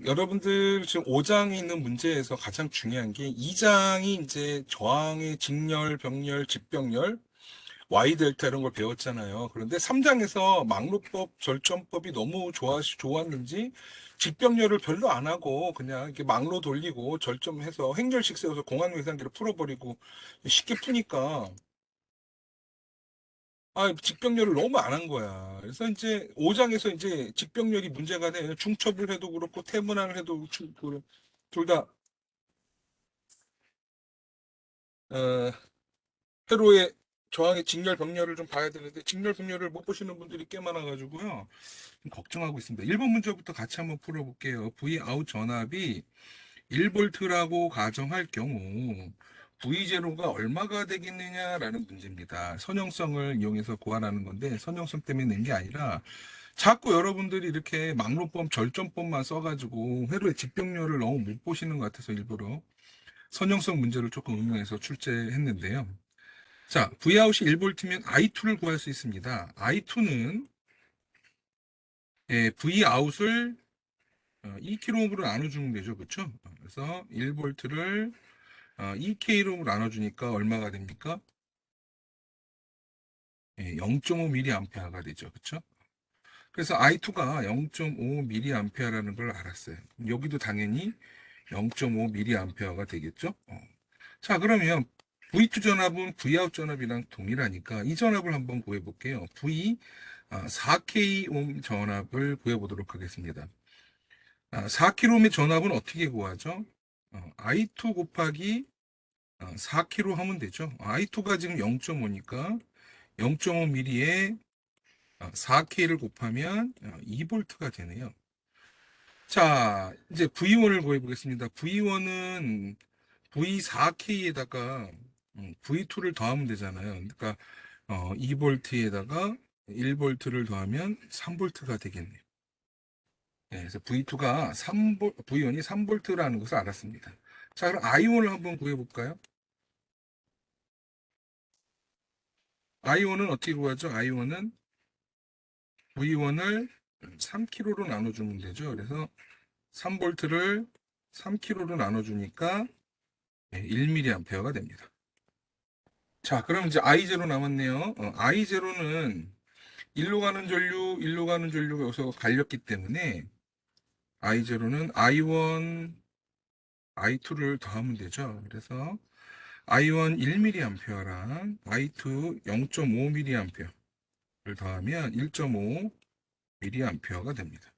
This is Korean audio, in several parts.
여러분들 지금 5장에 있는 문제에서 가장 중요한 게 2장이 이제 저항의 직렬, 병렬, 집병렬, Y 델타 이런 걸 배웠잖아요. 그런데 3장에서 막로법, 절전법이 너무 좋았는지 직병렬을 별로 안 하고 그냥 이렇게 막로 돌리고 절점해서 행렬식 세워서 공항외상기를 풀어버리고 쉽게 푸니까 직병렬을 너무 안 한 거야. 그래서 이제 5장에서 이제 직병렬이 문제가 돼. 중첩을 해도 그렇고 태문항을 해도 둘다 회로의 저항의 직렬 병렬을 좀 봐야 되는데 직렬 병렬을 못 보시는 분들이 꽤 많아가지고요. 좀 걱정하고 있습니다. 1번 문제부터 같이 한번 풀어볼게요. V 아웃 전압이 1볼트라고 가정할 경우 V0가 얼마가 되겠느냐라는 문제입니다. 선형성을 이용해서 구하라는 건데 선형성 때문에 낸 게 아니라 자꾸 여러분들이 이렇게 막로법, 절전법만 써가지고 회로의 직병렬을 너무 못 보시는 것 같아서 일부러 선형성 문제를 조금 응용해서 출제했는데요. 자, Vout이 1V면 I2를 구할 수 있습니다. I2는 Vout을 2kΩ으로 나눠주면 되죠. 그렇죠? 그래서 1V를 2K로 나눠주니까 얼마가 됩니까? 0.5mA가 되죠. 그렇죠? 그래서 I2가 0.5mA라는 걸 알았어요. 여기도 당연히 0.5mA가 되겠죠? 자, 그러면 V2 전압은 Vout 전압이랑 동일하니까 이 전압을 한번 구해볼게요. V 4K옴 전압을 구해보도록 하겠습니다. 4kΩ의 전압은 어떻게 구하죠? I2 곱하기 4kΩ 하면 되죠. I2가 지금 0.5니까 0.5mm에 4K를 곱하면 2V가 되네요. 자, 이제 V1을 구해보겠습니다. V1은 V4K에다가 V2를 더하면 되잖아요. 그러니까 2V에다가 1V를 더하면 3V가 되겠네요. 네, 그래서 V2가 V1이 3V라는 것을 알았습니다. 자, 그럼 I1을 한번 구해볼까요? I1은 어떻게 구하죠? I1은 V1을 3kg로 나눠주면 되죠. 그래서 3V를 3kg로 나눠주니까 1mA가 됩니다. 자, 그럼 이제 I0 남았네요. I0는 1로 가는 전류, 1로 가는 전류가 여기서 갈렸기 때문에 I0는 I1, I2를 더하면 되죠. 그래서 I1 1mA랑 I2 0.5mA를 더하면 1.5mA가 됩니다.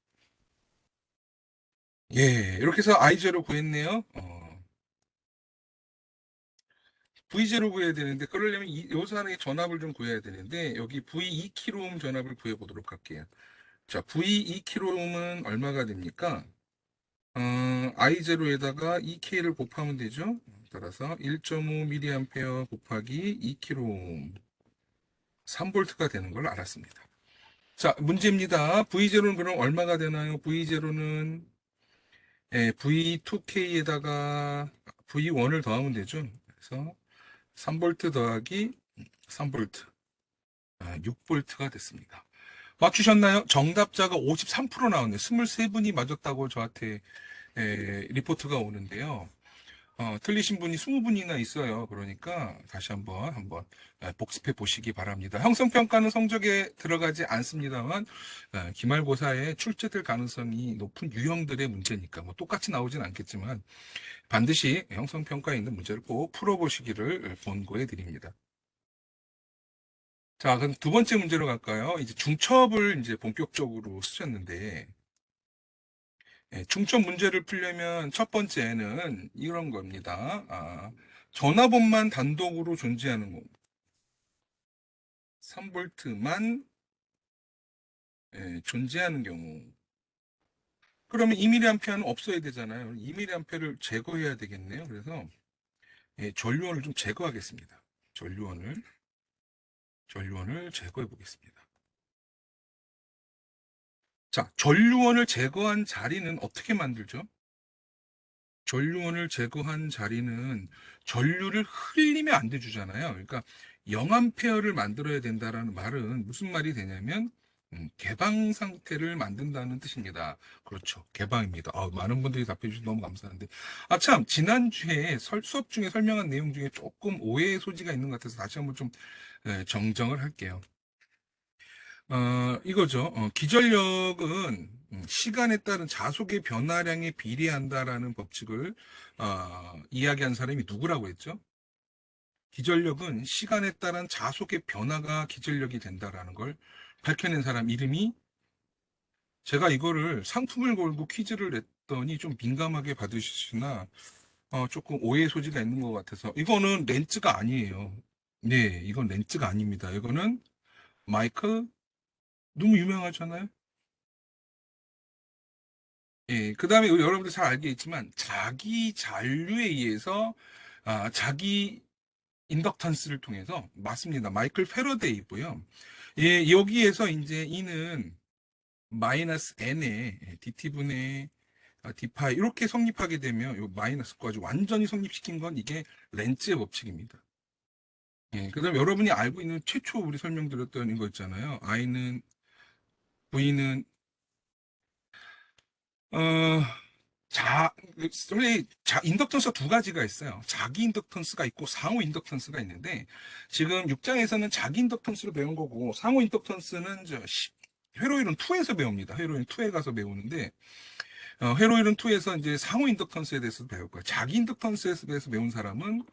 예, 이렇게 해서 I0 구했네요. V0 구해야 되는데 그러려면 요산의 전압을 좀 구해야 되는데 여기 V2kΩ 전압을 구해보도록 할게요. 자, V2kΩ은 얼마가 됩니까? I0에다가 2K를 곱하면 되죠. 따라서 1.5mA 곱하기 2kΩ 3V가 되는 걸 알았습니다. 자, 문제입니다. V0는 그럼 얼마가 되나요? V0는 V2K에다가 V1을 더하면 되죠. 그래서 3V 더하기 3V, 6V가 됐습니다. 맞추셨나요? 정답자가 53% 나왔네요. 23분이 맞았다고 저한테 리포트가 오는데요. 틀리신 분이 20분이나 있어요. 그러니까 다시 한번 복습해 보시기 바랍니다. 형성평가는 성적에 들어가지 않습니다만 기말고사에 출제될 가능성이 높은 유형들의 문제니까 뭐 똑같이 나오진 않겠지만 반드시 형성평가에 있는 문제를 꼭 풀어보시기를 권고해 드립니다. 자, 그럼 두 번째 문제로 갈까요? 이제 중첩을 이제 본격적으로 쓰셨는데 중첩 문제를 풀려면 첫 번째는 이런 겁니다. 전화번만 단독으로 존재하는 거. 3V만 존재하는 경우. 그러면 2mA는 없어야 되잖아요. 2mA를 제거해야 되겠네요. 그래서 전류원을 좀 제거하겠습니다. 전류원을 제거해 보겠습니다. 자, 전류원을 제거한 자리는 어떻게 만들죠? 전류원을 제거한 자리는 전류를 흘리면 안 돼주잖아요. 그러니까 0A를 만들어야 된다라는 말은 무슨 말이 되냐면 개방 상태를 만든다는 뜻입니다. 그렇죠. 개방입니다. 많은 분들이 답해 주셔서 너무 감사한데. 참, 지난주에 수업 중에 설명한 내용 중에 조금 오해의 소지가 있는 것 같아서 다시 한번 좀 정정을 할게요. 이거죠. 기전력은 시간에 따른 자속의 변화량에 비례한다라는 법칙을 이야기한 사람이 누구라고 했죠? 기전력은 시간에 따른 자속의 변화가 기전력이 된다라는 걸 밝혀낸 사람 이름이, 제가 이거를 상품을 걸고 퀴즈를 냈더니 좀 민감하게 받으시나 조금 오해 소지가 있는 것 같아서, 이거는 렌즈가 아니에요. 네, 이건 렌즈가 아닙니다. 이거는 마이클, 너무 유명하잖아요. 예, 그 다음에 여러분들 잘 알겠지만 자기 잔류에 의해서 자기 인덕턴스를 통해서, 맞습니다. 마이클 패러데이고요. 예, 여기에서 이제 이는 마이너스 n의 dt분의 d파이 이렇게 성립하게 되면 요 마이너스까지 완전히 성립시킨 건 이게 렌츠의 법칙입니다. 예, 그다음 여러분이 알고 있는 최초 우리 설명드렸던 이거 있잖아요. i는 v는 어 원래 인덕턴스가 두 가지가 있어요. 자기 인덕턴스가 있고 상호 인덕턴스가 있는데, 지금 6장에서는 자기 인덕턴스로 배운 거고, 상호 인덕턴스는 회로이론 2에서 배웁니다. 회로이론 2에 가서 배우는데, 회로이론 2에서 이제 상호 인덕턴스에 대해서 배울 거예요. 자기 인덕턴스에 대해서 배운 사람은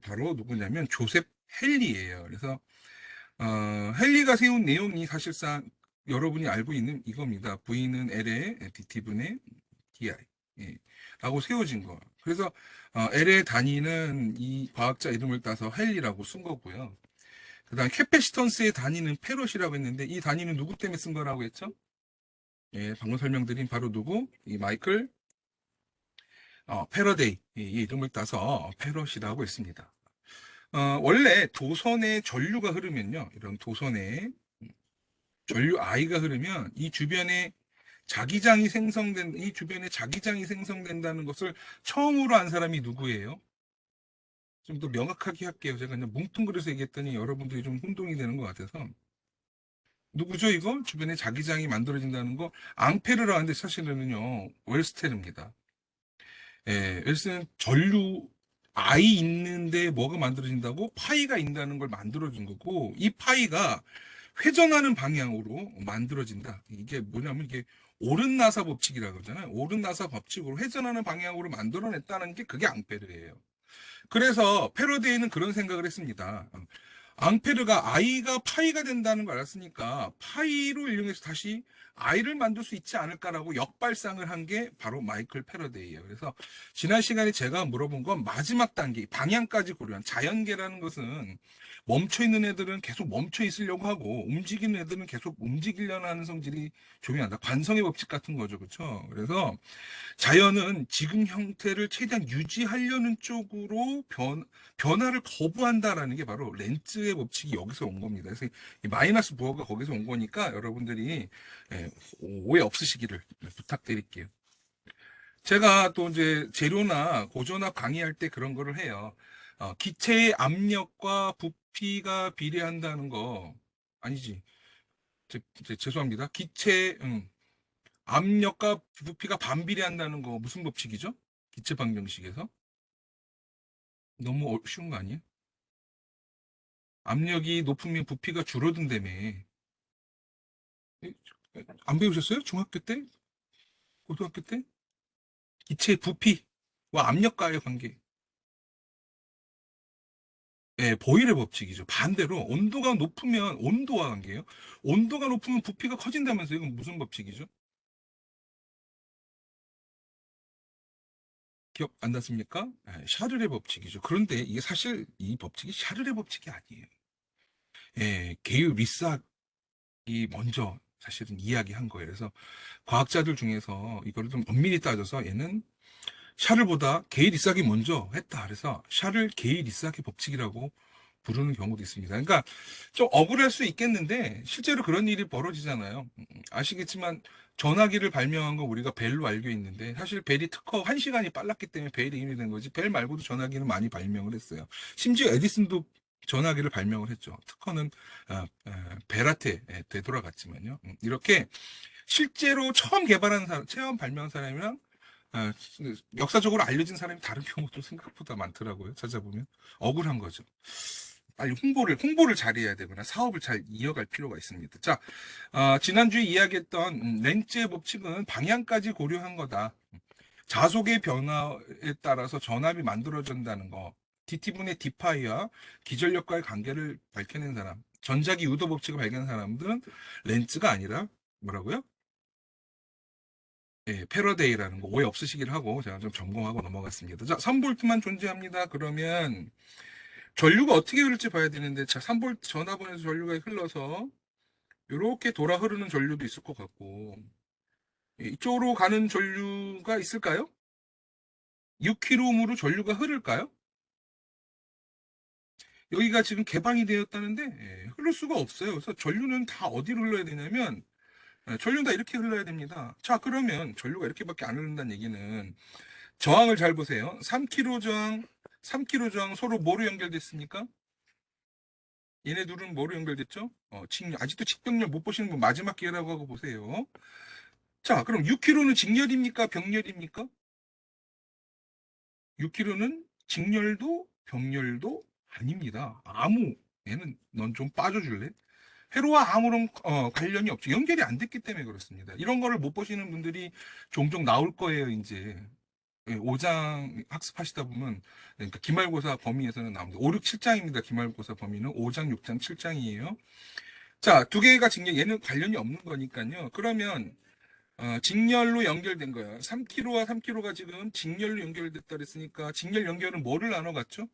바로 누구냐면 조셉 헨리예요. 그래서 헨리가 세운 내용이 사실상 여러분이 알고 있는 이겁니다. V는 L의 DT분의 DI, 예, 라고 세워진 거. 그래서 L의 단위는 이 과학자 이름을 따서 헨리라고 쓴 거고요. 그 다음 캐패시턴스의 단위는 페롯이라고 했는데, 이 단위는 누구 때문에 쓴 거라고 했죠? 예, 방금 설명드린 바로 누구? 이 마이클 패러데이, 이 이름을 따서 페롯이라고 했습니다. 원래 도선에 전류가 흐르면요, 이런 도선에 전류 I가 흐르면 이 주변에 자기장이 생성된다는 것을 처음으로 한 사람이 누구예요? 좀 더 명확하게 할게요. 제가 그냥 뭉뚱그려서 얘기했더니 여러분들이 좀 혼동이 되는 것 같아서. 누구죠, 이거? 주변에 자기장이 만들어진다는 거? 앙페르라 하는데 사실은요, 웰스테르입니다. 예, 웰스는 전류 I 있는데 뭐가 만들어진다고? 파이가 있다는 걸 만들어준 거고, 이 파이가 회전하는 방향으로 만들어진다. 이게 뭐냐면 이게 오른 나사 법칙이라고 그러잖아요. 오른 나사 법칙으로 회전하는 방향으로 만들어냈다는 게 그게 앙페르예요. 그래서 패러데이는 그런 생각을 했습니다. 앙페르가 I가 파이가 된다는 걸 알았으니까 파이로 이용해서 다시 I를 만들 수 있지 않을까라고 역발상을 한 게 바로 마이클 패러데이예요. 그래서 지난 시간에 제가 물어본 건 마지막 단계, 방향까지 고려한, 자연계라는 것은 멈춰 있는 애들은 계속 멈춰 있으려고 하고 움직이는 애들은 계속 움직이려는 하는 성질이 조명한다. 관성의 법칙 같은 거죠. 그렇죠? 그래서 자연은 지금 형태를 최대한 유지하려는 쪽으로 변화를 거부한다라는 게 바로 렌츠의 법칙이 여기서 온 겁니다. 그래서 이 마이너스 부호가 거기서 온 거니까 여러분들이 오해 없으시기를 부탁드릴게요. 제가 또 이제 재료나 고전압 강의할 때 그런 거를 해요. 기체의 압력과 부피가 비례한다는 거 아니지? 죄송합니다. 압력과 부피가 반비례한다는 거 무슨 법칙이죠? 기체 방정식에서? 너무 쉬운 거 아니에요? 압력이 높으면 부피가 줄어든다며. 안 배우셨어요? 중학교 때? 고등학교 때? 기체의 부피와 압력과의 관계. 예, 보일의 법칙이죠. 반대로 온도가 높으면 온도와 관계예요. 온도가 높으면 부피가 커진다면서, 이건 무슨 법칙이죠? 기억 안 났습니까? 샤를의 법칙이죠. 그런데 이게 사실 이 법칙이 샤를의 법칙이 아니에요. 게이 리스학이 먼저 사실은 이야기한 거예요. 그래서 과학자들 중에서 이거를 좀 엄밀히 따져서 얘는 샤를보다 게이 리스학이 먼저 했다. 그래서 샤를 게이 리스학의 법칙이라고 부르는 경우도 있습니다. 그러니까 좀 억울할 수 있겠는데 실제로 그런 일이 벌어지잖아요. 아시겠지만 전화기를 발명한 거 우리가 벨로 알고 있는데, 사실 벨이 특허 1시간이 빨랐기 때문에 벨이 힘이 된 거지, 벨 말고도 전화기는 많이 발명을 했어요. 심지어 에디슨도 전화기를 발명을 했죠. 특허는 베라테에 되돌아갔지만요. 이렇게 실제로 처음 개발한 사람, 처음 발명한 사람이랑 아, 역사적으로 알려진 사람이 다른 경우도 생각보다 많더라고요. 찾아보면 억울한 거죠. 빨리 홍보를 잘해야 되거나 사업을 잘 이어갈 필요가 있습니다. 자, 지난주에 이야기했던 렌즈의 법칙은 방향까지 고려한 거다. 자속의 변화에 따라서 전압이 만들어진다는 거. DT분의 디파이와 기전력과의 관계를 밝혀낸 사람. 전자기 유도 법칙을 발견한 사람들은 렌즈가 아니라 뭐라고요? 예, 패러데이라는 거 오해 없으시길 하고 제가 좀 점검하고 넘어갔습니다. 자, 3볼트만 존재합니다. 그러면 전류가 어떻게 흐를지 봐야 되는데 자, 3볼트 전압원에서 전류가 흘러서 이렇게 돌아 흐르는 전류도 있을 것 같고 예, 이쪽으로 가는 전류가 있을까요? 6km로 전류가 흐를까요? 여기가 지금 개방이 되었다는데 예, 흐를 수가 없어요. 그래서 전류는 다 어디로 흘러야 되냐면 전류는 다 이렇게 흘러야 됩니다. 자, 그러면 전류가 이렇게밖에 안 흐른다는 얘기는 저항을 잘 보세요. 3kg 저항, 3kg 저항 서로 뭐로 연결됐습니까? 얘네 둘은 뭐로 연결됐죠? 아직도 직병렬 못 보시는 분 마지막 기회라고 하고 보세요. 자, 그럼 6kg는 직렬입니까? 병렬입니까? 6kg는 직렬도 병렬도 아닙니다. 얘는 넌 좀 빠져줄래? 회로와 아무런 관련이 없죠. 연결이 안 됐기 때문에 그렇습니다. 이런 거를 못 보시는 분들이 종종 나올 거예요, 이제. 예, 5장 학습하시다 보면 그러니까 기말고사 범위에서는 나옵니다. 5, 6, 7장입니다. 기말고사 범위는 5장, 6장, 7장이에요. 자, 두 개가 직렬, 얘는 관련이 없는 거니까요. 그러면 직렬로 연결된 거예요. 3kg와 3kg가 지금 직렬로 연결됐다 그랬으니까 직렬 연결은 뭐를 나눠 갔죠?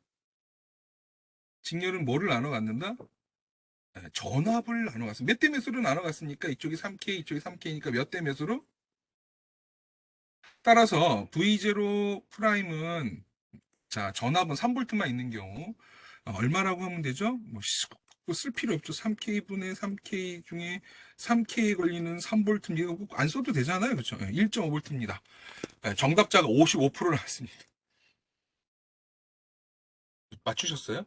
직렬은 뭐를 나눠 갔는다? 전압을 나눠 갔습니다. 몇 대 몇으로 나눠 갔습니까? 이쪽이 3K, 이쪽이 3K니까 몇 대 몇으로? 따라서 V0 프라임은 자, 전압은 3볼트만 있는 경우 얼마라고 하면 되죠? 쓸 필요 없죠. 3K분의 3K 중에 3K에 걸리는 3볼트 이거 안 써도 되잖아요. 그렇죠? 1.5볼트입니다. 정답자가 55% 나왔습니다. 맞추셨어요?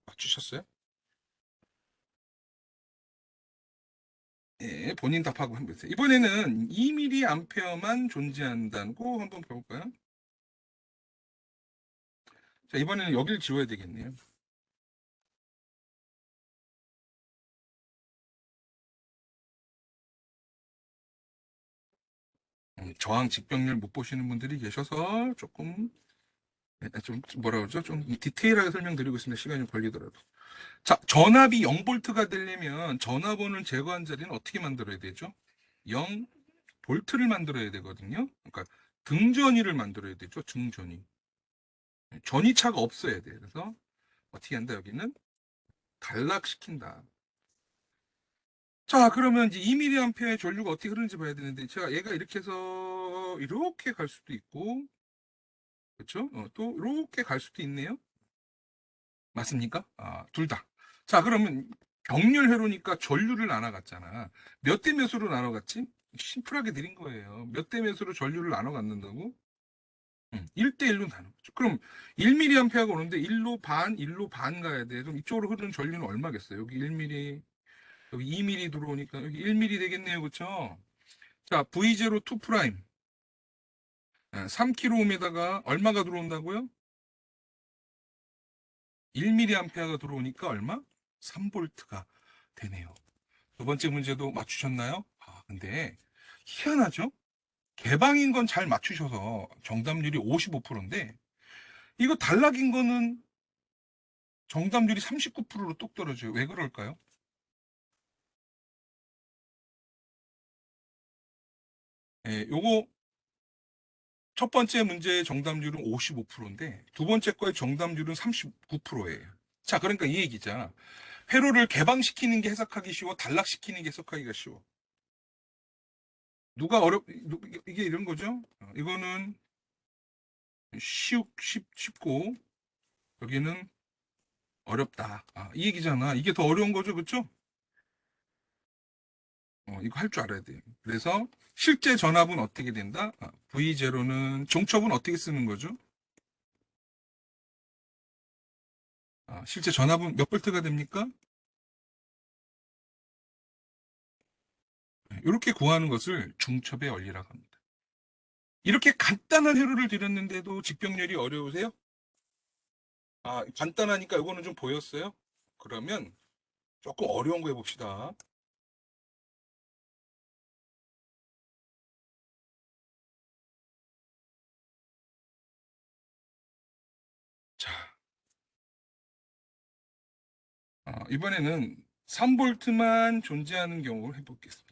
맞추셨어요? 예, 본인 답하고 한번 보세요. 이번에는 2mA만 존재한다고 한번 볼까요? 자, 이번에는 여기를 지워야 되겠네요. 저항 직병렬 못 보시는 분들이 계셔서 조금 좀 뭐라 그러죠? 좀 디테일하게 설명드리고 있습니다. 시간이 좀 걸리더라도. 자, 전압이 0볼트가 되려면 전압원을 제거한 자리는 어떻게 만들어야 되죠? 0볼트를 만들어야 되거든요. 그러니까 등전위를 만들어야 되죠. 등전위. 전위차가 없어야 돼. 그래서 어떻게 한다 여기는 단락시킨다. 자, 그러면 이제 2mA의 전류가 어떻게 흐르는지 봐야 되는데 제가 얘가 이렇게 해서 이렇게 갈 수도 있고 그렇죠? 또 이렇게 갈 수도 있네요. 맞습니까? 둘 다. 자, 그러면 병렬 회로니까 전류를 나눠갔잖아. 몇 대 몇으로 나눠갔지? 심플하게 드린 거예요. 몇 대 몇으로 전류를 나눠 갖는다고? 1대 1로 나눠갔죠. 그럼 1mA가 오는데 1로 반 가야 돼. 그럼 이쪽으로 흐르는 전류는 얼마겠어요? 여기 1mm, 여기 2mm 들어오니까 여기 1mm 되겠네요. 그렇죠? 자, V02 프라임. 3kg에다가 얼마가 들어온다고요? 1mA가 들어오니까 얼마? 3볼트가 되네요. 두 번째 문제도 맞추셨나요? 근데 희한하죠? 개방인 건 잘 맞추셔서 정답률이 55%인데 이거 단락인 거는 정답률이 39%로 뚝 떨어져요. 왜 그럴까요? 요거 첫 번째 문제의 정답률은 55%인데 두 번째 거의 정답률은 39%예요. 자, 그러니까 이 얘기자. 회로를 개방시키는 게 해석하기 쉬워, 단락시키는 게 해석하기가 쉬워. 이게 이런 거죠? 이거는 쉽고 여기는 어렵다. 이 얘기잖아. 이게 더 어려운 거죠, 그렇죠? 이거 할 줄 알아야 돼요. 그래서 실제 전압은 어떻게 된다? V0는 종첩은 어떻게 쓰는 거죠? 실제 전압은 몇 볼트가 됩니까? 이렇게 구하는 것을 중첩의 원리라고 합니다. 이렇게 간단한 회로를 드렸는데도 직병렬이 어려우세요? 간단하니까 이거는 좀 보였어요? 그러면 조금 어려운 거 해봅시다. 자, 이번에는 3볼트만 존재하는 경우를 해보겠습니다.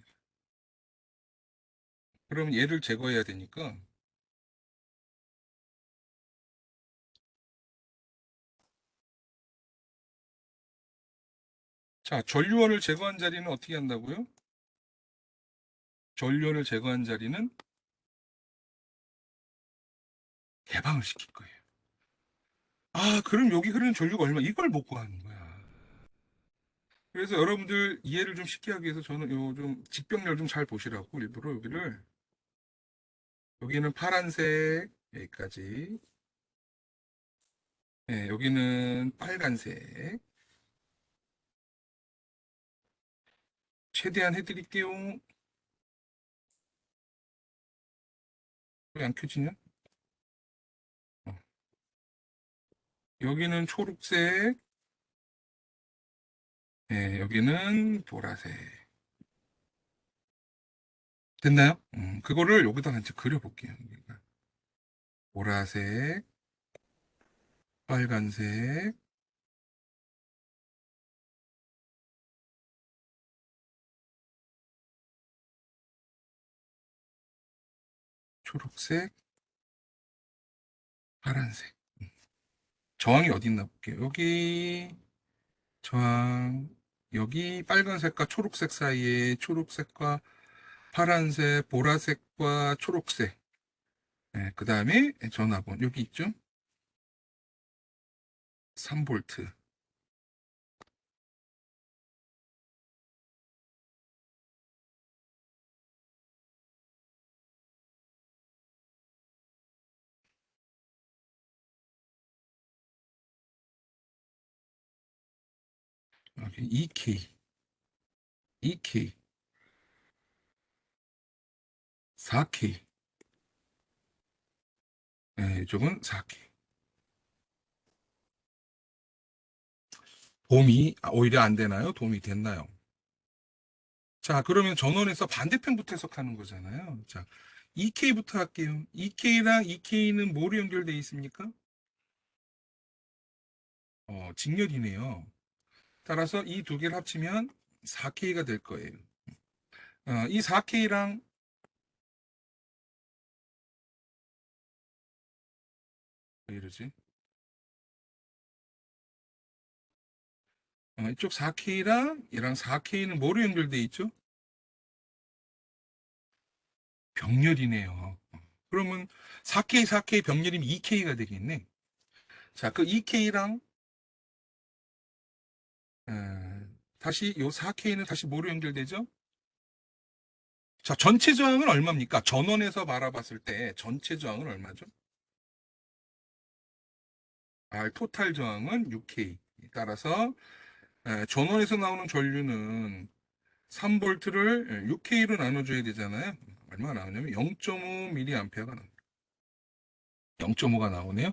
그럼 얘를 제거해야 되니까, 자, 전류원을 제거한 자리는 어떻게 한다고요? 전류원을 제거한 자리는 개방을 시킬 거예요. 그럼 여기 흐르는 전류가 얼마? 이걸 못 구하는 거야. 그래서 여러분들 이해를 좀 쉽게 하기 위해서 저는 요 좀 직병렬 좀 잘 보시라고 일부러 여기는 파란색, 여기까지. 네, 여기는 빨간색. 최대한 해드릴게요. 왜 안 켜지냐? 어, 여기는 초록색. 네, 여기는 보라색. 됐나요? 그거를 여기다가 이제 그려볼게요. 보라색, 빨간색, 초록색, 파란색. 저항이 어디 있나 볼게요. 여기 저항, 여기 빨간색과 초록색 사이에 초록색과 파란색, 보라색과 초록색. 네, 그 다음에 전압은 여기 있죠? 3볼트. 여기 2K, 2K, 4K. 네, 이쪽은 4K. 도움이 오히려 안 되나요? 도움이 됐나요? 자, 그러면 전원에서 반대편부터 해석하는 거잖아요. 자, 2K부터 할게요. 2K랑 2K는 뭐로 연결되어 있습니까? 직렬이네요. 따라서 이 두 개를 합치면 4K가 될 거예요. 이 4K랑 왜 이러지? 이쪽 4K랑 얘랑 4K는 뭐로 연결되어 있죠? 병렬이네요. 그러면 4K, 4K 병렬이면 2K가 되겠네. 자, 그 2K랑 다시 요 4K는 다시 뭐로 연결되죠? 자, 전체 저항은 얼마입니까? 전원에서 바라봤을 때 전체 저항은 얼마죠? 토탈 저항은 6K. 따라서 전원에서 나오는 전류는 3볼트를 6K로 나눠줘야 되잖아요. 얼마 나오냐면 0.5mA가 나옵니다. 0.5가 나오네요.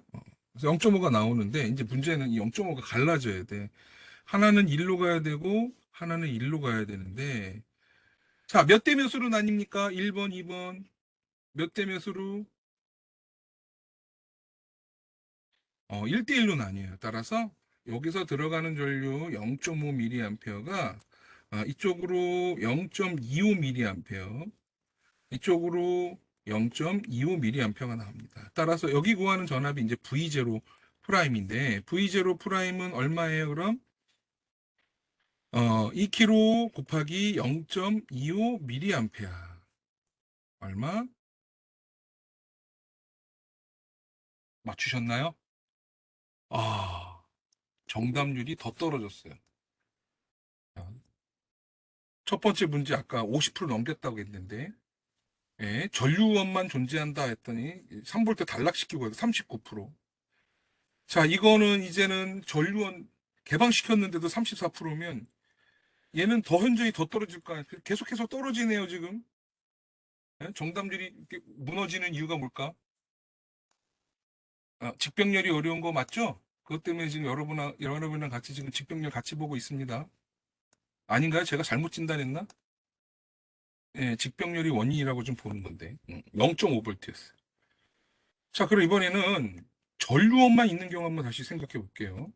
그래서 0.5가 나오는데 이제 문제는 이 0.5가 갈라져야 돼. 하나는 1로 가야 되고 하나는 1로 가야 되는데 자, 몇 대 몇으로 나뉩니까? 1번, 2번. 몇 대 몇으로? 1대1로 나뉘어요. 따라서 여기서 들어가는 전류 0.5mA가 이쪽으로 0.25mA, 이쪽으로 0.25mA가 나옵니다. 따라서 여기 구하는 전압이 이제 V0 프라임인데 V0 프라임은 얼마예요, 그럼? 2kg 곱하기 0.25mA. 얼마? 맞추셨나요? 아, 정답률이 더 떨어졌어요. 첫 번째 문제 아까 50% 넘겼다고 했는데, 예, 전류원만 존재한다 했더니 3볼트 단락시키고 39%. 자, 이거는 이제는 전류원 개방시켰는데도 34%면 얘는 더 현저히 더 떨어질 거 아니에요. 계속해서 떨어지네요, 지금. 예? 정답률이 이렇게 무너지는 이유가 뭘까? 직병렬이 어려운 거 맞죠? 그것 때문에 지금 여러분이랑 같이 지금 직병렬 같이 보고 있습니다. 아닌가요? 제가 잘못 진단했나? 예, 직병렬이 원인이라고 좀 보는 건데. 0.5V였어요. 자, 그럼 이번에는 전류원만 있는 경우 한번 다시 생각해 볼게요.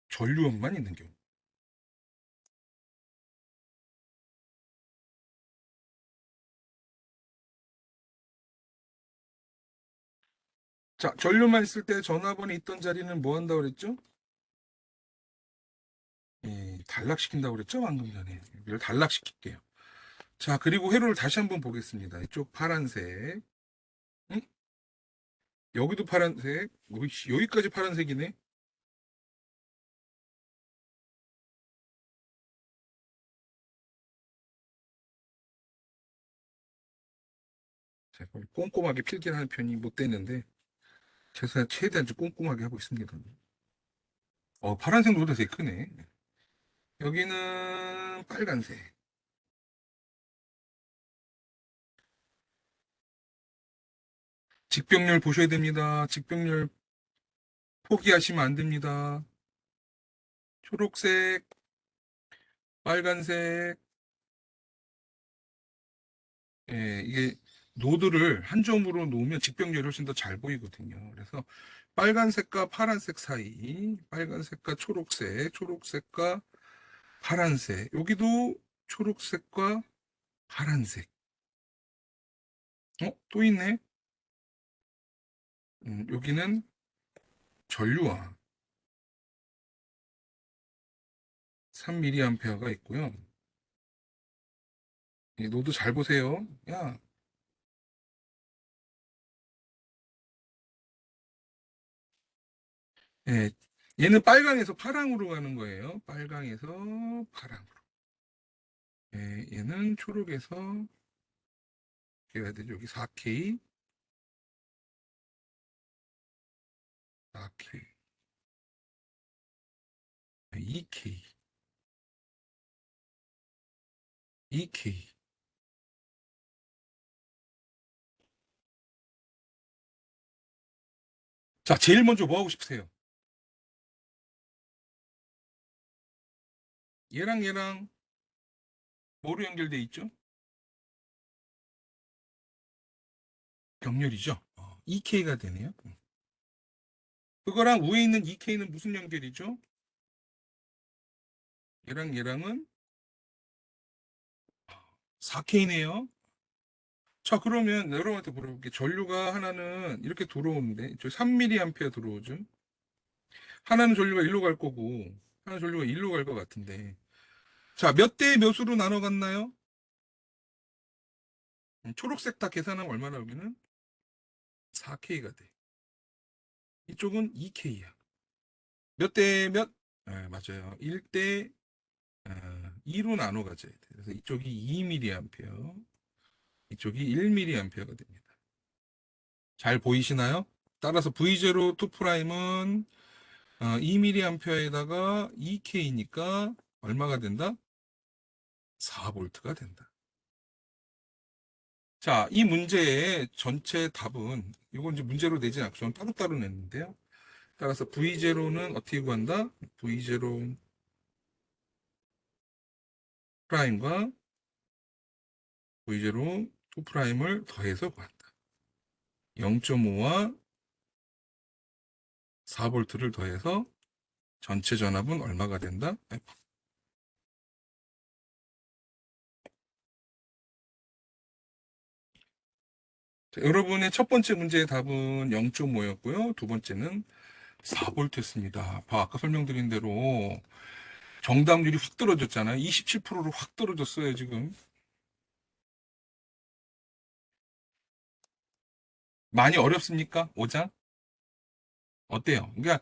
전류원만 있는 경우. 자, 전류만 있을 때 전화번에 있던 자리는 뭐 한다고 그랬죠? 예, 단락시킨다고 그랬죠? 방금 전에. 이걸 단락시킬게요. 자, 그리고 회로를 다시 한번 보겠습니다. 이쪽 파란색. 응? 여기도 파란색. 여기까지 파란색이네. 제가 꼼꼼하게 필기를 하는 편이 못 되는데, 최대한 좀 꼼꼼하게 하고 있습니다. 파란색 노도 되게 크네. 여기는 빨간색. 직병렬 보셔야 됩니다. 직병렬 포기하시면 안 됩니다. 초록색, 빨간색. 예, 이게 노드를 한 점으로 놓으면 직병렬이 훨씬 더 잘 보이거든요. 그래서 빨간색과 파란색 사이, 빨간색과 초록색, 초록색과 파란색. 여기도 초록색과 파란색. 또 있네. 여기는 전류화 3mA가 있고요. 이 노드 잘 보세요. 야, 예, 얘는 빨강에서 파랑으로 가는 거예요. 빨강에서 파랑으로. 예, 얘는 초록에서 어떻게 해야 되죠? 여기 4K, 4K, 2K, 2K. 자, 제일 먼저 뭐 하고 싶으세요? 얘랑 뭐로 연결돼 있죠? 병렬이죠. 2K가 되네요. 그거랑 위에 있는 2K는 무슨 연결이죠? 얘랑은 4K네요. 자, 그러면 여러분한테 물어볼게요. 전류가 하나는 이렇게 들어오는데, 저 3mA 들어오죠? 하나는 전류가 일로 갈 거고, 하나는 전류가 일로 갈 것 같은데. 자, 몇 대 몇으로 나눠 갔나요? 초록색 다 계산하면 얼마나 여기는? 4K가 돼. 이쪽은 2K야. 몇 대 몇? 네, 맞아요. 1대 2로 나눠 가져야 돼. 그래서 이쪽이 2mA, 이쪽이 1mA가 됩니다. 잘 보이시나요? 따라서 V0 2'은 2mA에다가 2K니까 얼마가 된다? 4V가 된다. 자, 이 문제의 전체 답은 이건 이제 문제로 내지 않고 저는 따로따로 냈는데요. 따라서 V0는 어떻게 구한다? V0 프라임과 V0 2 프라임을 더해서 구한다. 0.5와 4V를 더해서 전체 전압은 얼마가 된다? 자, 여러분의 첫 번째 문제의 답은 0.5였고요. 두 번째는 4V였습니다. 아까 설명드린 대로 정답률이 확 떨어졌잖아요. 27%로 확 떨어졌어요, 지금. 많이 어렵습니까? 5장? 어때요? 그러니까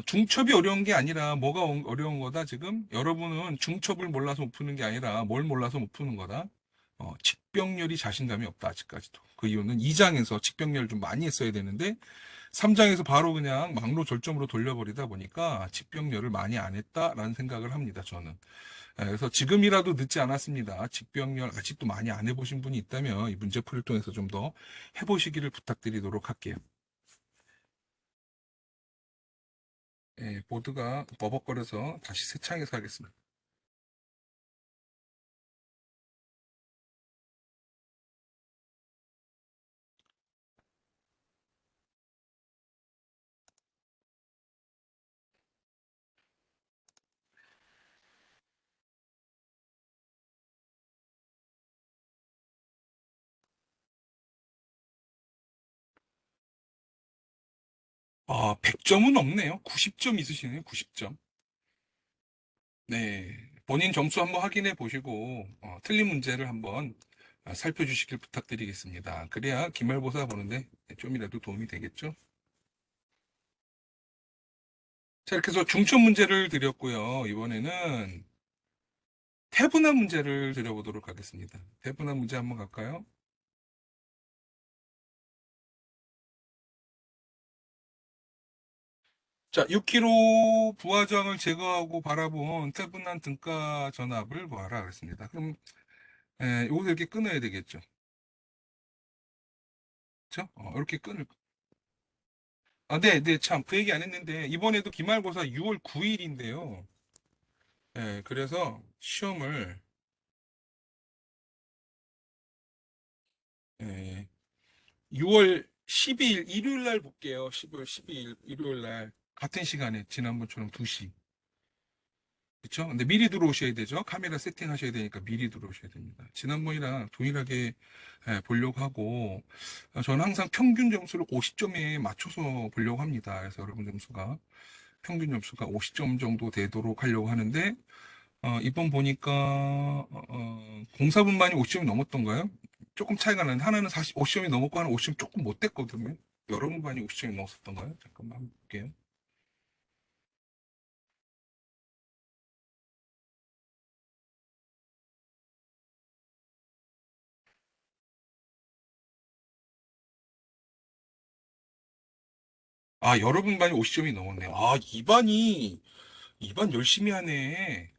중첩이 어려운 게 아니라 뭐가 어려운 거다, 지금? 여러분은 중첩을 몰라서 못 푸는 게 아니라 뭘 몰라서 못 푸는 거다. 직병렬이 자신감이 없다, 아직까지도. 그 이유는 2장에서 직병렬 좀 많이 했어야 되는데, 3장에서 바로 그냥 막로 절정으로 돌려버리다 보니까 직병렬을 많이 안 했다라는 생각을 합니다, 저는. 그래서 지금이라도 늦지 않았습니다. 직병렬 아직도 많이 안 해보신 분이 있다면 이 문제풀이를 통해서 좀 더 해보시기를 부탁드리도록 할게요. 보드가 버벅거려서 다시 새창해서 하겠습니다. 아, 100점은 없네요. 90점 있으시네요. 90점. 네. 본인 점수 한번 확인해 보시고 틀린 문제를 한번 살펴주시길 부탁드리겠습니다. 그래야 기말고사 보는데 좀이라도 도움이 되겠죠? 자, 이렇게 해서 중점 문제를 드렸고요. 이번에는 태분한 문제를 드려보도록 하겠습니다. 태분한 문제 한번 갈까요? 자, 6km 부하장을 제거하고 바라본 태분한 등가 전압을 구하라 그랬습니다. 그럼 요것을 이렇게 끊어야 되겠죠. 그렇죠? 이렇게 끊을. 아, 네, 네, 참, 그 얘기 안 했는데 이번에도 기말고사 6월 9일인데요. 그래서 시험을 예, 6월 12일 일요일 날 볼게요. 12월 12일 일요일 날 같은 시간에 지난번처럼 2시. 그렇죠? 근데 미리 들어오셔야 되죠. 카메라 세팅하셔야 되니까 미리 들어오셔야 됩니다. 지난번이랑 동일하게 보려고 하고 저는 항상 평균 점수를 50점에 맞춰서 보려고 합니다. 그래서 여러분 점수가 평균 점수가 50점 정도 되도록 하려고 하는데 이번 보니까 공사분반이 50점이 넘었던가요? 조금 차이가 나는데 하나는 50점이 넘었고 하나는 50점이 조금 못 됐거든요. 여러 분반이 50점이 넘었었던가요? 잠깐만 한번 볼게요. 아, 여러 분반이 50점이 넘었네요. 아, 이반 열심히 하네.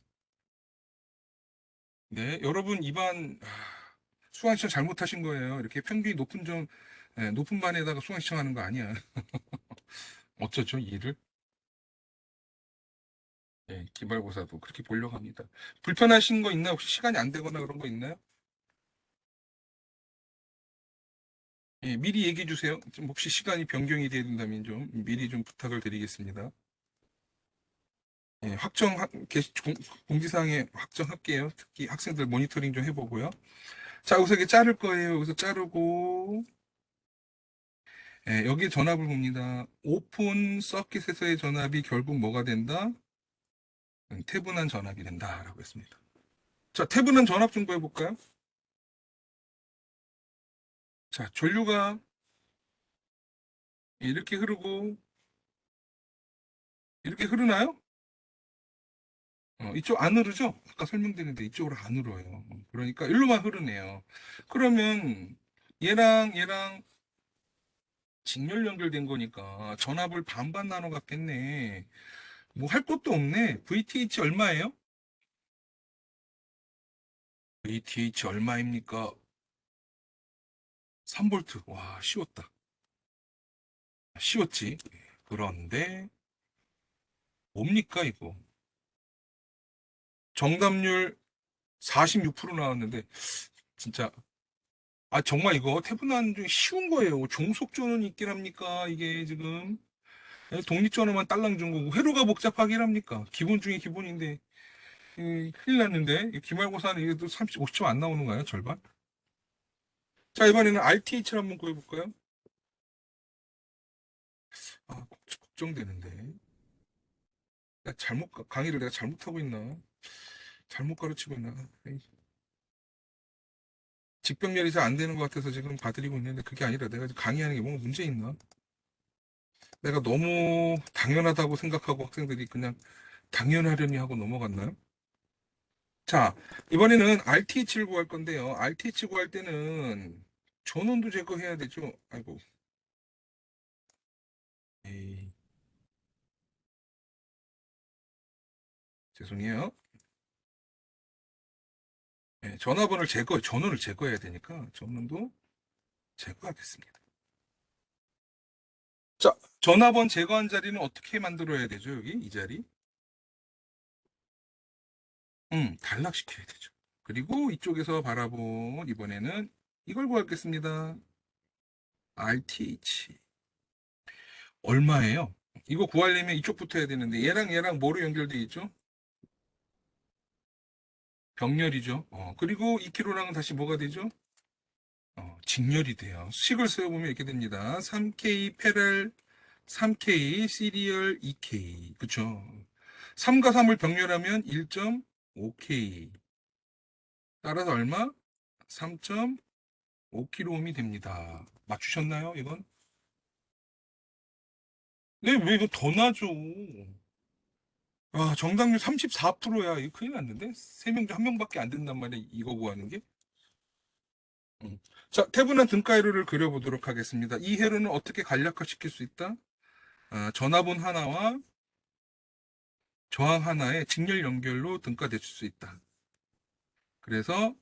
네, 여러분 이반 수강 신청 잘못하신 거예요. 이렇게 평균이 높은 높은 반에다가 수강 신청하는 거 아니야. 어쩌죠, 이 일을? 예, 기말고사도 그렇게 보려고 합니다. 불편하신 거 있나요? 혹시 시간이 안 되거나 그런 거 있나요? 예, 미리 얘기해 주세요. 좀 혹시 시간이 변경이 돼야 된다면 좀 미리 좀 부탁을 드리겠습니다. 예, 공지사항에 확정할게요. 특히 학생들 모니터링 좀 해보고요. 자, 여기서 이렇게 자를 거예요. 여기서 자르고, 여기 전압을 봅니다. 오픈 서킷에서의 전압이 결국 뭐가 된다? 태분한 전압이 된다라고 했습니다. 자, 태분한 전압 좀 구해볼까요? 자, 전류가 이렇게 흐르고, 이렇게 흐르나요? 이쪽 안 흐르죠? 아까 설명드렸는데 이쪽으로 안 흐려요. 그러니까 일로만 흐르네요. 그러면 얘랑 직렬 연결된 거니까 전압을 반반 나눠 갖겠네. 뭐 할 것도 없네. VTH 얼마예요? VTH 얼마입니까? 3볼트. 와, 쉬웠다. 쉬웠지. 그런데 뭡니까 이거? 정답률 46% 나왔는데 진짜 정말 이거 태분한 중 쉬운 거예요. 종속전원이 있긴 합니까? 이게 지금 독립전원만 딸랑 준 거고 회로가 복잡하긴 합니까? 기본 중에 기본인데 큰일 났는데 기말고사는 이게도 30, 50점 안 나오는 거예요? 절반? 자, 이번에는 RTH를 한번 구해볼까요? 아, 걱정되는데. 강의를 내가 잘못하고 있나? 잘못 가르치고 있나? 직병렬이 잘 안 되는 것 같아서 지금 봐드리고 있는데 그게 아니라 내가 지금 강의하는 게 뭔가 문제 있나? 내가 너무 당연하다고 생각하고 학생들이 그냥 당연하려니 하고 넘어갔나요? 자, 이번에는 RTH를 구할 건데요. RTH 구할 때는 전원도 제거해야 되죠. 아이고, 에이, 죄송해요. 네, 전원을 제거해야 되니까 전원도 제거하겠습니다. 자, 전화번 제거한 자리는 어떻게 만들어야 되죠, 여기? 이 자리? 단락시켜야 되죠. 그리고 이쪽에서 바라본 이번에는 이걸 구하겠습니다. RTH. 얼마예요? 이거 구하려면 이쪽부터 해야 되는데 얘랑 뭐로 연결돼 있죠? 병렬이죠. 그리고 2kg랑은 다시 뭐가 되죠? 직렬이 돼요. 식을 세어보면 이렇게 됩니다. 3K 페럴 3K 시리얼 2K. 그쵸? 3과 3을 병렬하면 1.5K. 따라서 얼마? 3.5kg이 됩니다. 맞추셨나요, 이건? 네, 왜 이거 더 나죠? 아, 정답률 34%야. 이거 큰일 났는데? 3명 중 1명밖에 안 된단 말이야. 이거 구하는 게? 음. 자, 태분한 등가회로를 그려보도록 하겠습니다. 이 회로는 어떻게 간략화시킬 수 있다? 전화본 하나와 저항 하나의 직렬 연결로 등가될 수 있다. 그래서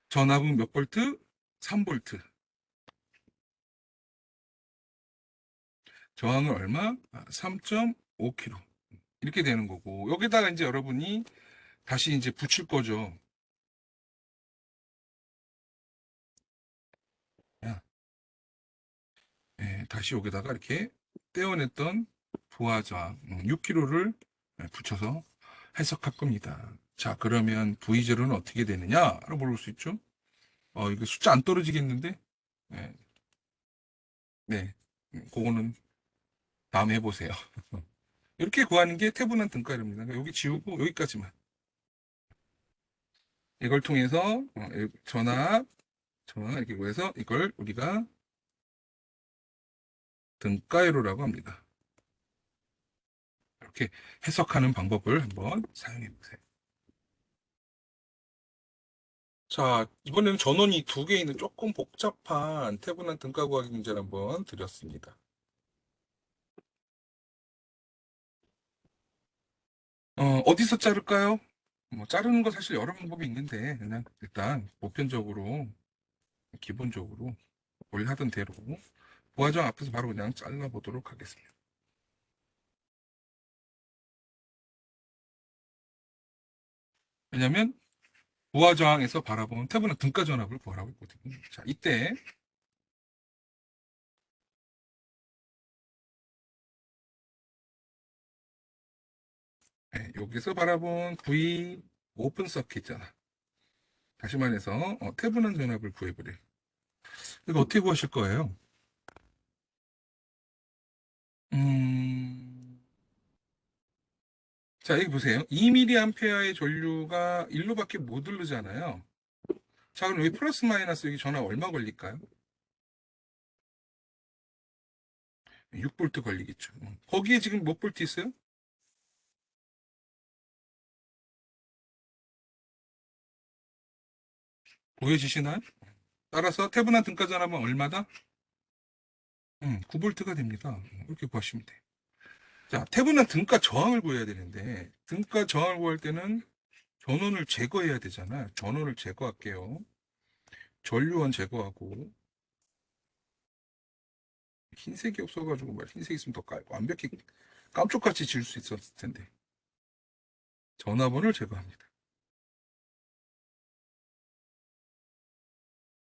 전압은 몇 볼트? 3볼트. 저항은 얼마? 3.5kg. 이렇게 되는 거고, 여기다가 이제 여러분이 다시 이제 붙일 거죠. 야, 다시 여기다가 이렇게 떼어냈던 부하저항 6kg를 붙여서 해석할 겁니다. 자, 그러면 V0는 어떻게 되느냐를 모를 수 있죠? 이거 숫자 안 떨어지겠는데? 네, 네. 그거는 다음에 해보세요. 이렇게 구하는 게 태분한 등가입니다. 그러니까 여기 지우고 여기까지만. 이걸 통해서 전압 이렇게 구해서 이걸 우리가 등가이로라고 합니다. 이렇게 해석하는 방법을 한번 사용해 보세요. 자, 이번에는 전원이 두 개 있는 조금 복잡한 태분한 등가 구하기 문제를 한번 드렸습니다. 어디서 자를까요? 뭐 자르는 거 사실 여러 방법이 있는데 그냥 일단 보편적으로 기본적으로 원래 하던 대로 부하정 앞에서 바로 그냥 잘라보도록 하겠습니다. 왜냐면 부하저항에서 바라보는 태분한 등가 전압을 구하라고 했거든요. 자, 이때 여기서 바라본 V 오픈 서킷 있잖아. 다시 말해서 태분한 전압을 구해버려요. 이거 어떻게 구하실 거예요? 음, 자, 여기 보세요. 2mA의 전류가 1로밖에 못 흐르잖아요. 자, 그럼 여기 플러스 마이너스 여기 전압 얼마 걸릴까요? 6볼트 걸리겠죠. 거기에 지금 몇 볼트 있어요? 보여지시나요? 따라서 태분한 등가 전압은 얼마다? 9볼트가 됩니다. 이렇게 구하시면 돼요. 자, 태분한 등가 저항을 구해야 되는데, 등가 저항을 구할 때는 전원을 제거해야 되잖아요. 전원을 제거할게요. 전류원 제거하고, 흰색이 없어가지고, 흰색 있으면 더 완벽히 깜짝같이 지을 수 있었을 텐데. 전화번을 제거합니다.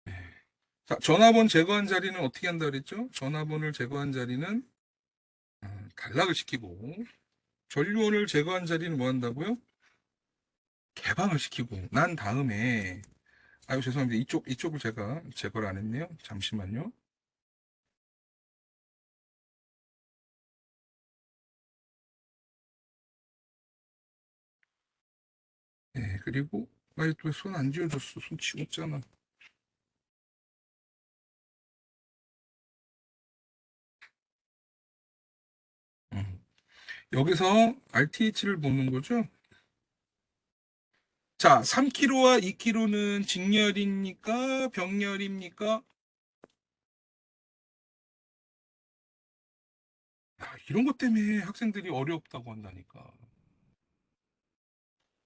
네. 자, 전화번 제거한 자리는 어떻게 한다 그랬죠? 전화번을 제거한 자리는 단락을 시키고, 전류원을 제거한 자리는 뭐 한다고요? 개방을 시키고, 난 다음에, 아유, 죄송합니다. 이쪽을 제가 제거를 안 했네요. 잠시만요. 네, 그리고, 아유, 또 손 안 지워졌어. 손 치웠잖아. 음. 여기서 RTH를 보는 거죠. 자, 3kg와 2kg는 직렬입니까? 병렬입니까? 이런 것 때문에 학생들이 어렵다고 한다니까.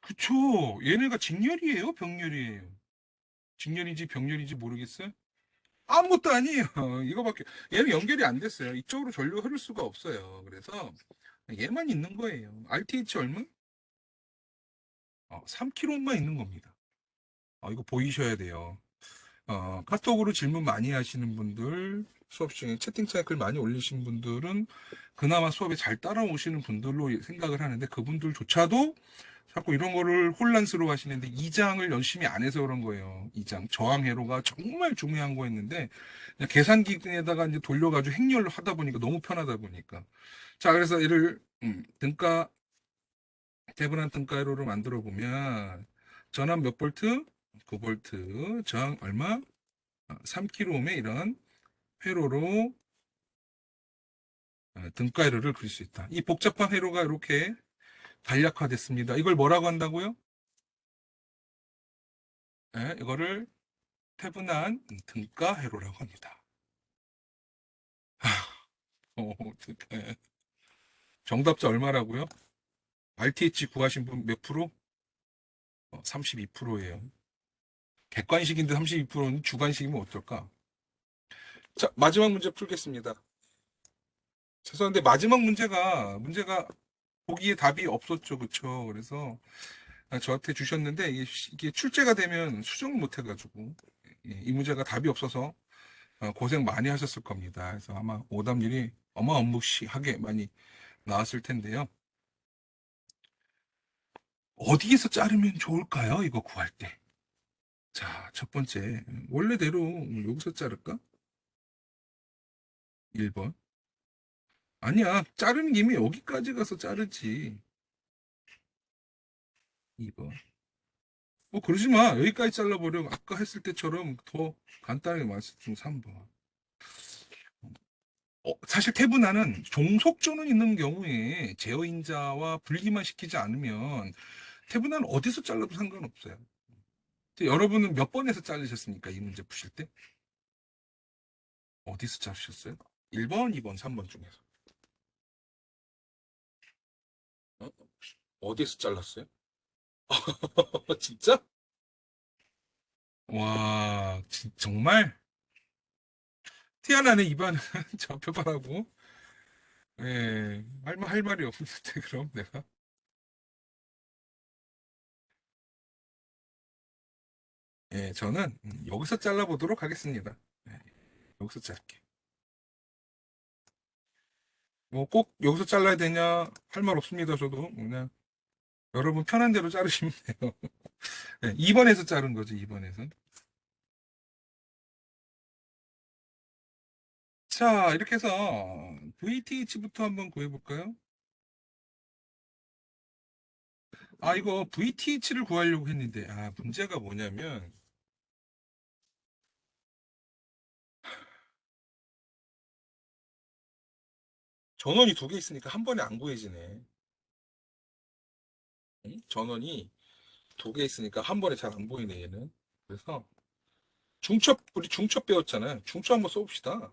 그쵸. 얘네가 직렬이에요? 병렬이에요? 직렬인지 병렬인지 모르겠어요? 아무것도 아니에요. 이거밖에. 얘는 연결이 안 됐어요. 이쪽으로 전류 흐를 수가 없어요. 그래서 얘만 있는 거예요. RTH 얼마? 3kg만 있는 겁니다. 이거 보이셔야 돼요. 카톡으로 질문 많이 하시는 분들, 수업 중에 채팅창에 글 많이 올리신 분들은 그나마 수업에 잘 따라오시는 분들로 생각을 하는데 그분들조차도 자꾸 이런 거를 혼란스러워 하시는데 2장을 열심히 안 해서 그런 거예요. 2장. 저항 회로가 정말 중요한 거였는데 그냥 계산기에다가 이제 돌려가지고 행렬로 하다 보니까 너무 편하다 보니까. 자, 그래서 이를 등가, 대분한 등가 회로를 만들어 보면 전압 몇 볼트? 9볼트. 저항 얼마? 3kg의 이런 회로로 등가 회로를 그릴 수 있다. 이 복잡한 회로가 이렇게 간략화됐습니다. 이걸 뭐라고 한다고요? 이거를 태분한 등가 회로라고 합니다. 등가. 정답자 얼마라고요? RTH 구하신 분 몇 프로? 32%예요. 객관식인데 32%는 주관식이면 어떨까? 자, 마지막 문제 풀겠습니다. 죄송한데 마지막 문제가 보기에 답이 없었죠. 그쵸? 그래서 저한테 주셨는데 이게 출제가 되면 수정을 못 해가지고 이 문제가 답이 없어서 고생 많이 하셨을 겁니다. 그래서 아마 오답률이 어마어마하게 많이 나왔을 텐데요. 어디에서 자르면 좋을까요? 이거 구할 때. 자, 첫 번째. 원래대로 여기서 자를까? 1번. 아니야. 자르는 김에 여기까지 가서 자르지. 2번. 그러지 마. 여기까지 잘라버려. 아까 했을 때처럼 더 간단하게 말씀 3번. 사실 태분화는 종속전원 있는 경우에 제어인자와 분리만 시키지 않으면 태분화는 어디서 잘라도 상관없어요. 여러분은 몇 번에서 자르셨습니까? 이 문제 푸실 때? 어디서 자르셨어요? 1번, 2번, 3번 중에서. 어? 어디서 잘랐어요? 진짜? 와, 정말? 티아나네 입안은 잡혀가라고? 예, 할 말이 없는데, 그럼 내가? 예, 저는 여기서 잘라보도록 하겠습니다. 예, 여기서 자를게. 뭐 꼭 여기서 잘라야 되냐? 할 말 없습니다, 저도. 그냥 여러분 편한 대로 자르시면 돼요. 예, 2번에서 자른 거죠, 2번에서. 자, 이렇게 해서 VTH부터 한번 구해볼까요? 이거 VTH를 구하려고 했는데, 문제가 뭐냐면, 전원이 두 개 있으니까 한 번에 안 구해지네. 응? 전원이 두 개 있으니까 한 번에 잘 안 보이네, 얘는. 그래서, 우리 중첩 배웠잖아요. 중첩 한번 써봅시다.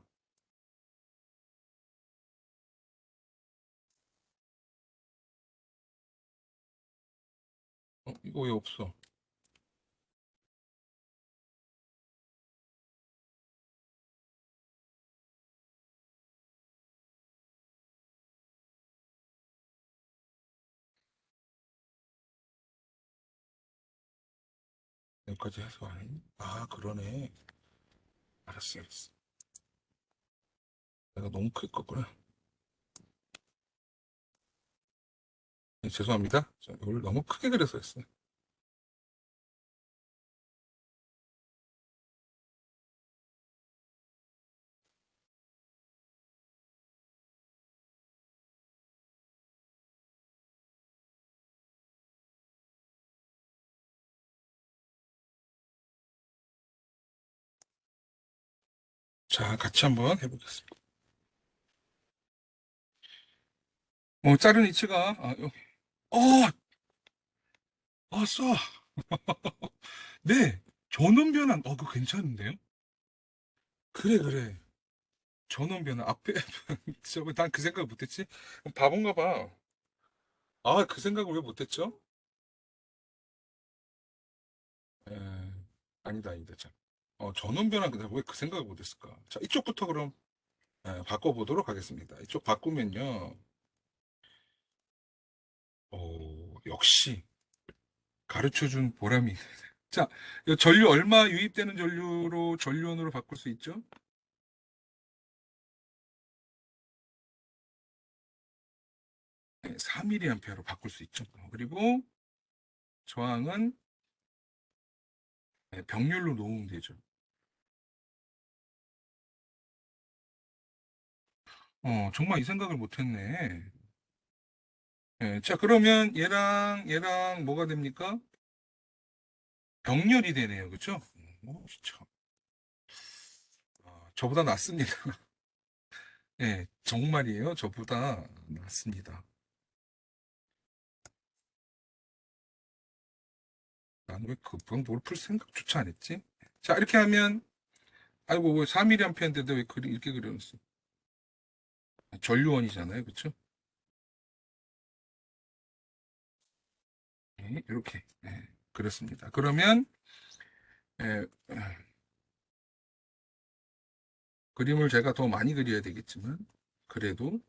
이거 왜 없어? 여기까지 해서 하네. 그러네. 알았어, 알았어. 내가 너무 크게 껐구나. 네, 죄송합니다. 이걸 너무 크게 그려서 했어요. 자, 같이 한번 해보겠습니다. 자른 위치가, 어, 써. 네. 전원 변환, 그거 괜찮은데요? 그래, 그래. 전원 변환. 앞에, 난 그 생각 못했지? 바본가 봐. 그 생각을 왜 못했죠? 에, 아니다, 아니다. 자, 전원 변환, 근데 왜 그 생각을 못했을까? 자, 이쪽부터 그럼, 바꿔보도록 하겠습니다. 이쪽 바꾸면요. 역시, 가르쳐준 보람이. 자, 이 전류 얼마 유입되는 전류로 전류원으로 바꿀 수 있죠? 4mA로 바꿀 수 있죠. 그리고 저항은 병렬로 놓으면 되죠. 정말 이 생각을 못했네. 자, 그러면 얘랑 뭐가 됩니까? 병렬이 되네요. 그쵸? 참, 저보다 낫습니다. 정말이에요. 저보다 낫습니다. 나는 왜 그 방법을 풀 생각조차 안 했지? 자, 이렇게 하면, 아이고, 왜 4mA인데도 왜 이렇게 그려놨어? 전류원이잖아요. 그쵸? 이렇게. 그렇습니다. 그러면, 예, 그림을 제가 더 많이 그려야 되겠지만, 그래도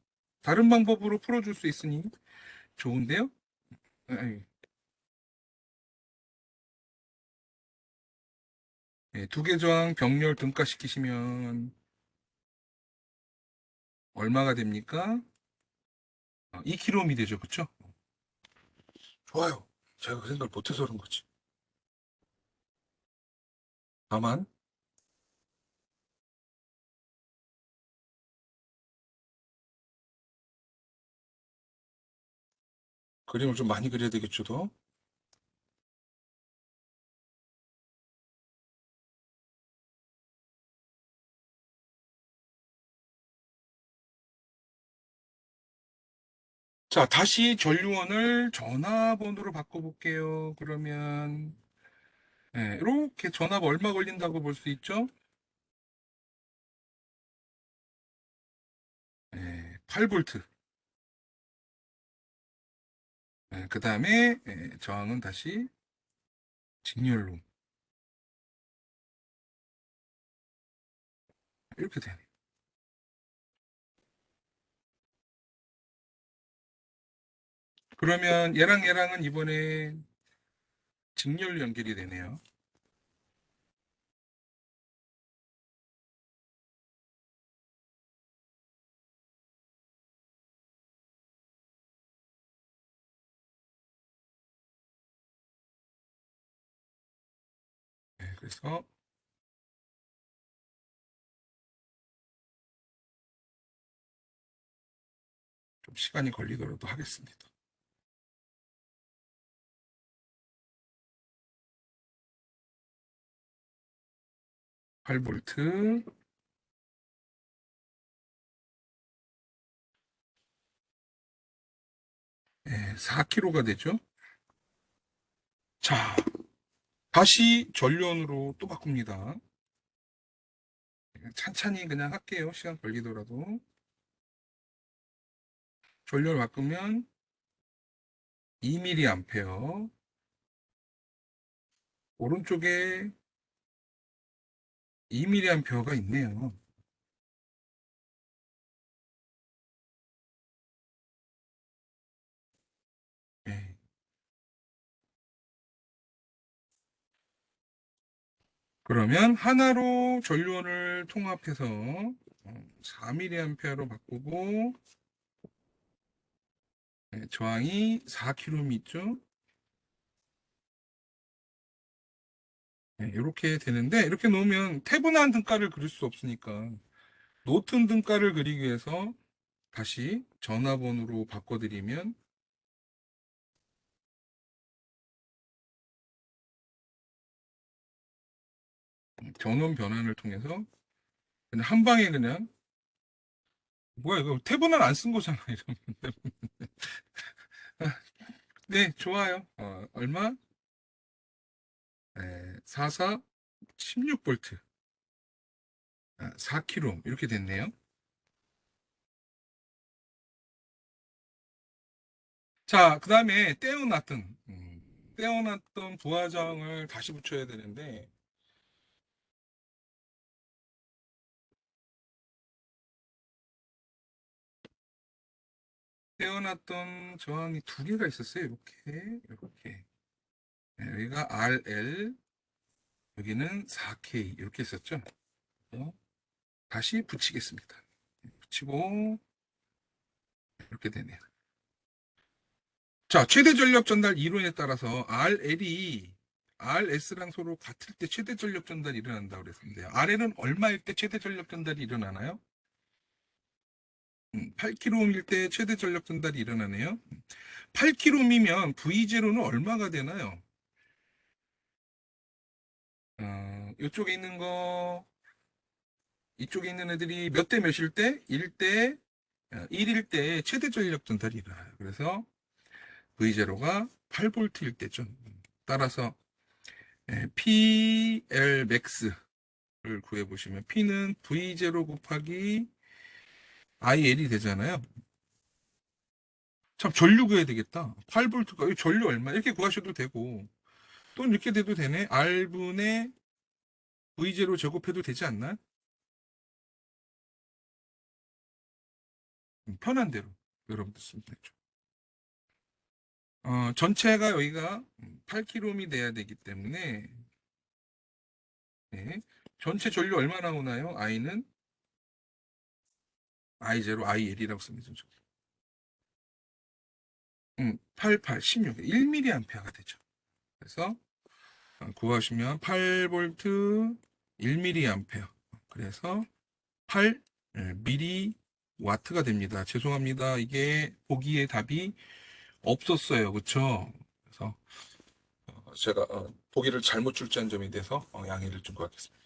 다른 방법으로 풀어줄 수 있으니 좋은데요? 예, 두개 저항 병렬 등가시키시면 얼마가 됩니까? 2kΩ이 되죠. 그쵸? 좋아요. 제가 그 생각을 못해서 그런 거지. 다만, 그림을 좀 많이 그려야 되겠죠, 더? 자, 다시 전류원을 전화번호로 바꿔볼게요. 그러면, 이렇게 전압 얼마 걸린다고 볼 수 있죠? 8V. 그 다음에, 저항은 다시 직렬로. 이렇게 되네. 그러면 얘랑은 이번에 직렬로 연결이 되네요. 그래서 좀 시간이 걸리더라도 하겠습니다. 8V, 4kg가 되죠. 자, 다시 전류원으로 또 바꿉니다. 찬찬히 그냥 할게요. 시간 걸리더라도. 전류를 바꾸면 2mA. 오른쪽에 2mA가 있네요. 예. 그러면 하나로 전류원을 통합해서 4mA로 바꾸고 저항이 4km. 이렇게 되는데 이렇게 놓으면 태분한 등가를 그릴 수 없으니까 노튼 등가를 그리기 위해서 다시 전화번호로 바꿔드리면 전원 변환을 통해서 그냥 한 방에 그냥 뭐야, 이거 탭은 안 쓴 거잖아, 이러면. 네, 좋아요. 얼마? 네, 44, 16볼트. 4kg. 이렇게 됐네요. 자, 그 다음에 떼어놨던 부화장을 다시 붙여야 되는데, 떼어놨던 저항이 두 개가 있었어요. 이렇게, 이렇게. 네, 여기가 RL, 여기는 4K. 이렇게 있었죠. 다시 붙이겠습니다. 붙이고, 이렇게 되네요. 자, 최대 전력 전달 이론에 따라서 RL이 RS랑 서로 같을 때 최대 전력 전달이 일어난다고 그랬는데요. RL은 얼마일 때 최대 전력 전달이 일어나나요? 8kg일 때 최대 전력 전달이 일어나네요. 8kg이면 V0는 얼마가 되나요? 이쪽에 있는 거, 이쪽에 있는 애들이 몇 대 몇일 때? 1대 1일 때 최대 전력 전달이 일어나요. 그래서 V0가 8V일 때죠. 따라서 PL max를 구해보시면 P는 V0 곱하기 IL이 되잖아요. 참 전류 구해야 되겠다. 8V가 이 전류 얼마? 이렇게 구하셔도 되고 또 이렇게 돼도 되네. R분의 V0 제곱해도 되지 않나? 편한 대로 여러분들 쓰면 되죠. 전체가 여기가 8kg이 돼야 되기 때문에 네. 전체 전류 얼마 나오나요? I는 I0, IL이라고 쓰면 되죠. 88, 16, 1mA가 되죠. 그래서 구하시면 8V 1mA. 그래서 8mW가 됩니다. 죄송합니다. 이게 보기에 답이 없었어요. 그쵸? 그래서 제가 보기를 잘못 출제한 점이 돼서 양해를 좀 구하겠습니다.